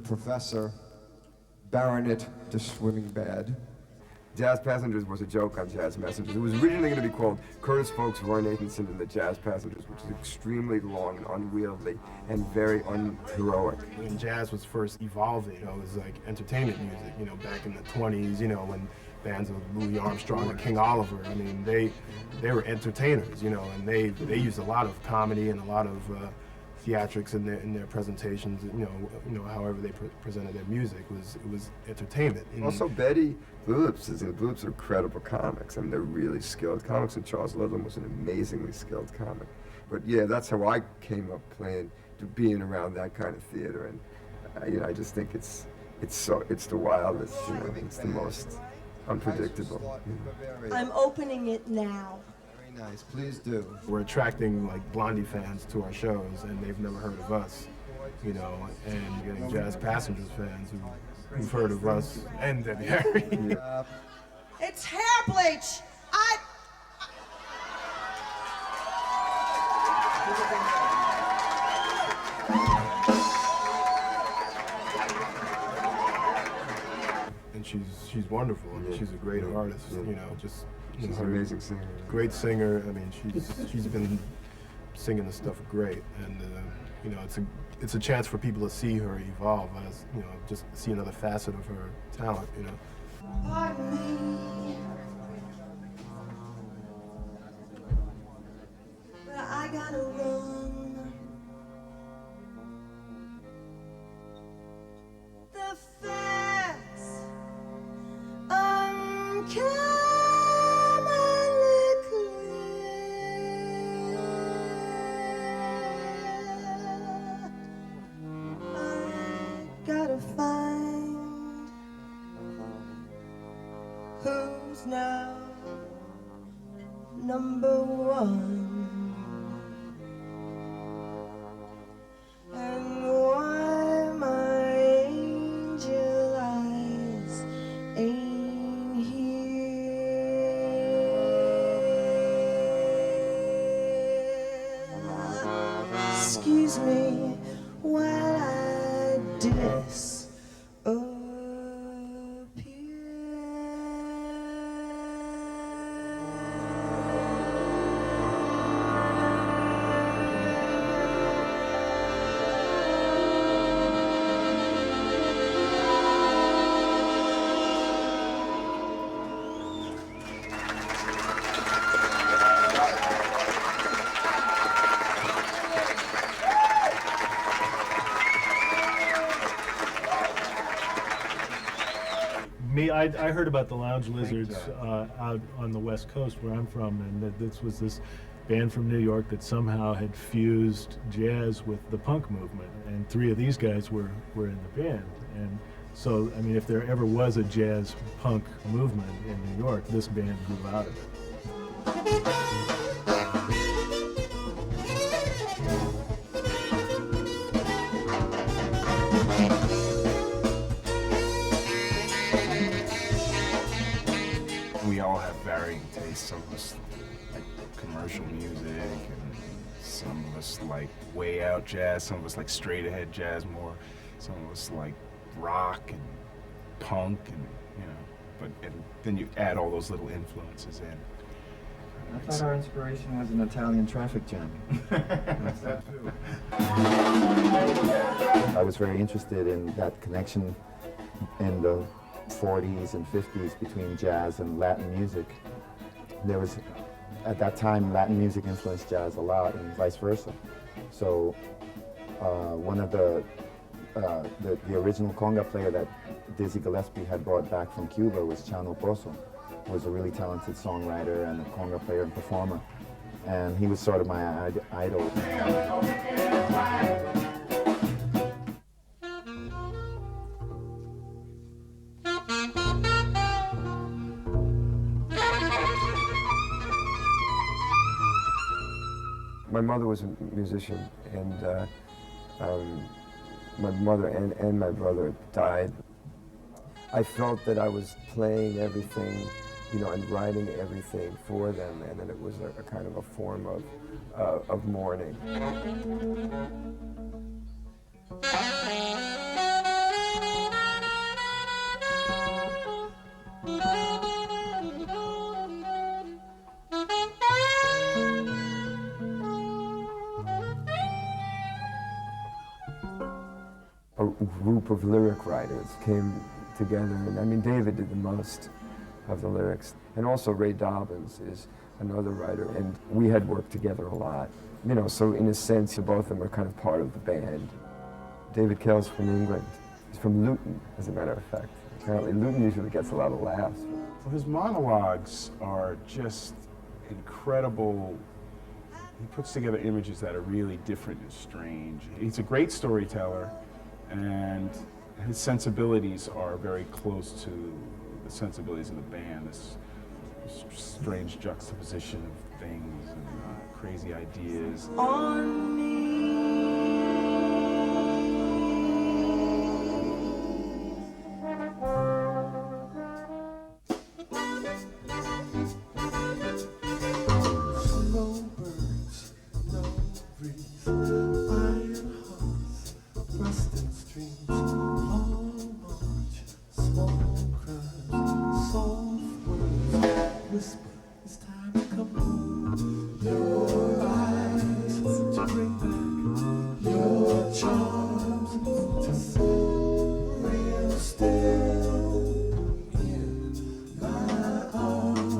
Professor, Baronet to Swimming Bad. Jazz Passengers was a joke on Jazz Messengers. It was originally going to be called Curtis Folks, Roy Nathanson, and the Jazz Passengers, which is extremely long and unwieldy and very unheroic. When jazz was first evolving, it was like entertainment music, back in the 20s, when bands of Louis Armstrong and King Oliver, I mean, they were entertainers, and they used a lot of comedy and a lot of theatrics in their presentations, however they presented their music. It was entertainment. Also, Betty Boops, the Boops are incredible comics. I mean, they're really skilled comics, and Charles Ludlam was an amazingly skilled comic. But yeah, that's how I came up being around that kind of theater, and I just think it's the wildest, it's the most unpredictable. I'm opening it now. Nice, please do. We're attracting like Blondie fans to our shows, and they've never heard of us, and getting Jazz Passengers fans who've heard of us and Debbie Harry. Yeah. It's hair bleach. And she's wonderful. I mean, she's a great artist. She's an amazing singer. Great singer. I mean, she's been singing the stuff great, and it's a chance for people to see her evolve, as just see another facet of her talent. Pardon me, but I gotta run. The facts uncommonly clear. I gotta find who's now number one. And why my angel eyes ain't here. Excuse me while I disappear. I heard about the Lounge Lizards out on the West Coast where I'm from, and that this was this band from New York that somehow had fused jazz with the punk movement, and three of these guys were in the band. And so, I mean, if there ever was a jazz punk movement in New York, this band grew out of it. We all have varying tastes. Some of us like commercial music, and some of us like way out jazz, some of us like straight ahead jazz more, some of us like rock and punk, and and then you add all those little influences in. I thought our inspiration was an Italian traffic jam. I was very interested in that connection in the 40s and 50s between jazz and Latin music. There was, at that time, Latin music influenced jazz a lot, and vice versa. So one of the original conga player that Dizzy Gillespie had brought back from Cuba was Chano Pozo, who was a really talented songwriter and a conga player and performer. And he was sort of my idol. My mother was a musician, and my mother and my brother died. I felt that I was playing everything, and writing everything for them, and that it was a kind of a form of mourning. group of lyric writers came together, and I mean, David did the most of the lyrics. And also Ray Dobbins is another writer, and we had worked together a lot. You know, so in a sense, both of them are kind of part of the band. David Kell's from England. He's from Luton, as a matter of fact. Apparently Luton usually gets a lot of laughs. Well, his monologues are just incredible. He puts together images that are really different and strange. He's a great storyteller, and his sensibilities are very close to the sensibilities of the band. This strange juxtaposition of things and crazy ideas. On me. Slow birds, no breeze, iron hearts, rusting streams, long march, small cries, soft words, whisper, it's time to come home. Your eyes to bring back your charms to see real still in my arms.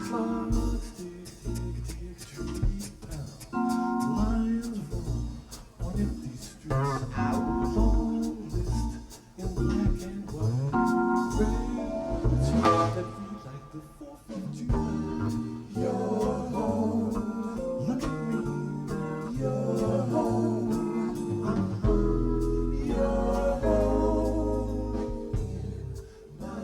Clocks tick, tree pound, lions roar on empty streets. Long list in black and white, red cheeks that read like the 4th of July. You're home, look at me, you're home, I'm home, you're home in my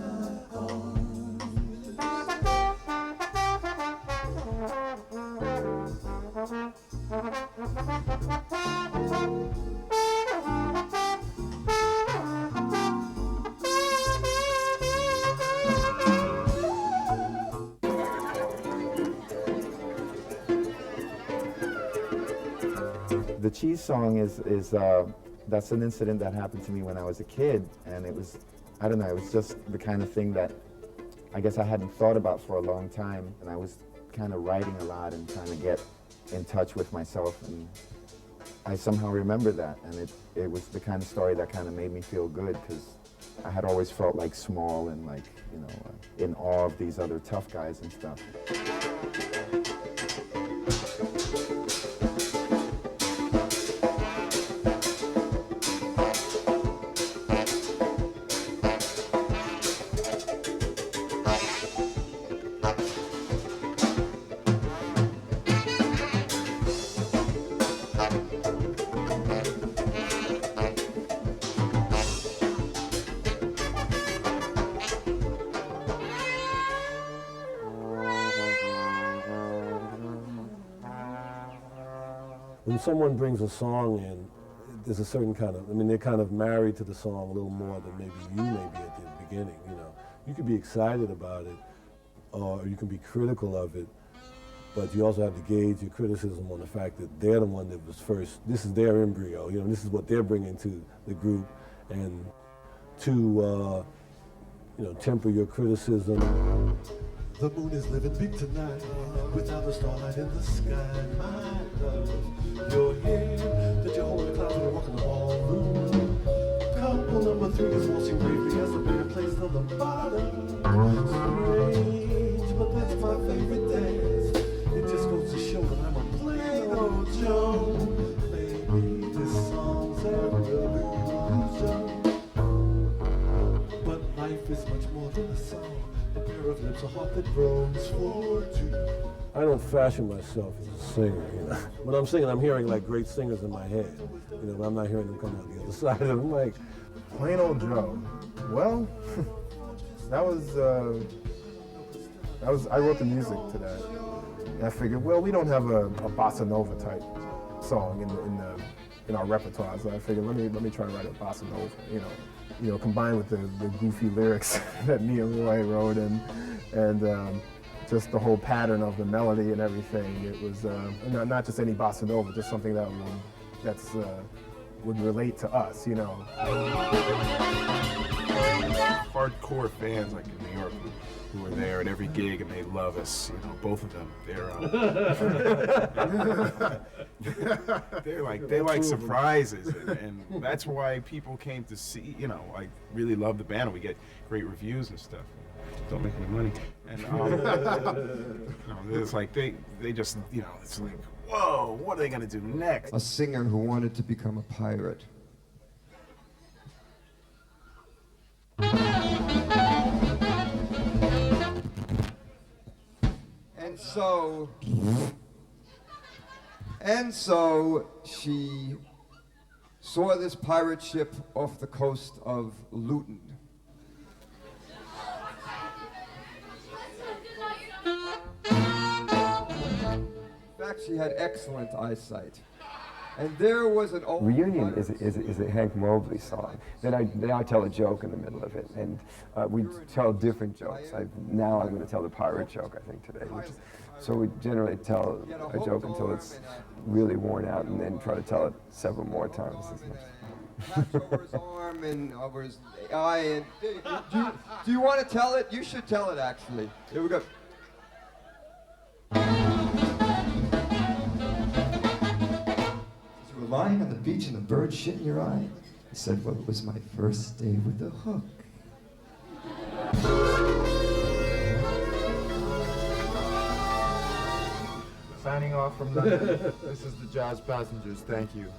The cheese song is that's an incident that happened to me when I was a kid, and it was, I don't know, it was just the kind of thing that I guess I hadn't thought about for a long time, and I was kind of writing a lot and trying to get in touch with myself, and I somehow remember that, and it was the kind of story that kind of made me feel good, because I had always felt like small and like, you know, in awe of these other tough guys and stuff. When someone brings a song in, there's a certain kind of, I mean, they're kind of married to the song a little more than maybe you may be at the beginning, you know. You could be excited about it, or you can be critical of it, but you also have to gauge your criticism on the fact that they're the one that was first. This is their embryo, you know, this is what they're bringing to the group, and to, you know, temper your criticism. The moon is living big tonight, without a starlight in the sky. My love, you're here, that you're holding the clouds when you're walking the ballroom. Couple number 3 is waltzing bravely as the band plays on the bottom. Strange, but that's my favorite dance. It just goes to show that I'm a plain old Joe. Maybe this song's a illusion, but life is much more than a song. A pair of lips, a heart that groans for two. I don't fashion myself as a singer, you know. When I'm singing, I'm hearing like great singers in my head, you know, but I'm not hearing them come out the other side of the mic. Plain old Joe. Well, that was I wrote the music to that. And I figured, well, we don't have a bossa nova type song in our repertoire, so I figured let me try to write a bossa nova, you know, combined with the goofy lyrics that me and Roy wrote, and just the whole pattern of the melody and everything. It was not just any bossa nova, just something that's would relate to us, you know. Hardcore fans like in New York who are there at every gig and they love us, you know, both of them. They like surprises, and that's why people came to see, you know, like really love the band, and we get great reviews and stuff. Don't make any money, and you know, it's like they just, you know, it's like, whoa, what are they gonna do next? A singer who wanted to become a pirate. And so she saw this pirate ship off the coast of Luton. In fact, she had excellent eyesight. And there was an old Reunion is a Hank Mobley song. Then I tell a joke in the middle of it, and we tell different jokes. Now I'm going to tell the pirate joke, I think, today. So we generally tell a joke until it's really worn out, and then try to tell it several more times. Patch over his arm and over his eye. And do you want to tell it? You should tell it, actually. Here we go. You were lying on the beach and a bird shit in your eye. I said, well, it was my first day with the hook. Signing off from London. This is the Jazz Passengers. Thank you.